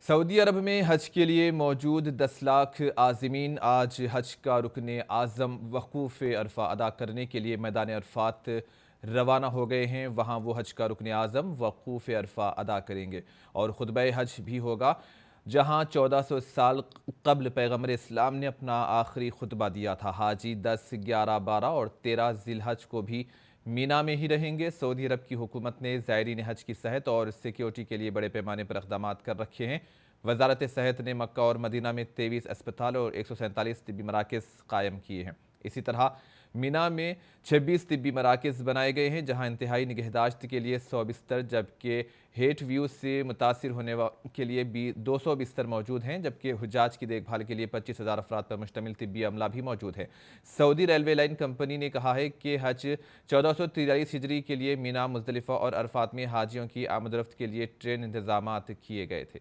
سعودی عرب میں حج کے لیے موجود 10 لاکھ عازمین آج حج کا رکن اعظم وقوف عرفہ ادا کرنے کے لیے میدان عرفات روانہ ہو گئے ہیں۔ وہاں وہ حج کا رکن اعظم وقوف عرفہ ادا کریں گے اور خطبہ حج بھی ہوگا، جہاں 1400 سال قبل پیغمبر اسلام نے اپنا آخری خطبہ دیا تھا۔ حاجی 10، 11، 12 اور 13 ذی الحج کو بھی مینا میں ہی رہیں گے۔ سعودی عرب کی حکومت نے زائرین حج کی صحت اور سیکیورٹی کے لیے بڑے پیمانے پر اقدامات کر رکھے ہیں۔ وزارت صحت نے مکہ اور مدینہ میں 23 اسپتال اور 147 طبی مراکز قائم کیے ہیں۔ اسی طرح مینا میں 26 طبی مراکز بنائے گئے ہیں، جہاں انتہائی نگہداشت کے لیے 100 بستر، جبکہ ہیٹ ویو سے متاثر ہونے کے لیے بھی 200 بستر موجود ہیں، جبکہ حجاج کی دیکھ بھال کے لیے 25,000 افراد پر مشتمل طبی عملہ بھی موجود ہے۔ سعودی ریلوے لائن کمپنی نے کہا ہے کہ حج 1443 ہجری کے لیے مینا، مزدلفہ اور عرفات میں حاجیوں کی آمد و رفت کے لیے ٹرین انتظامات کیے گئے تھے۔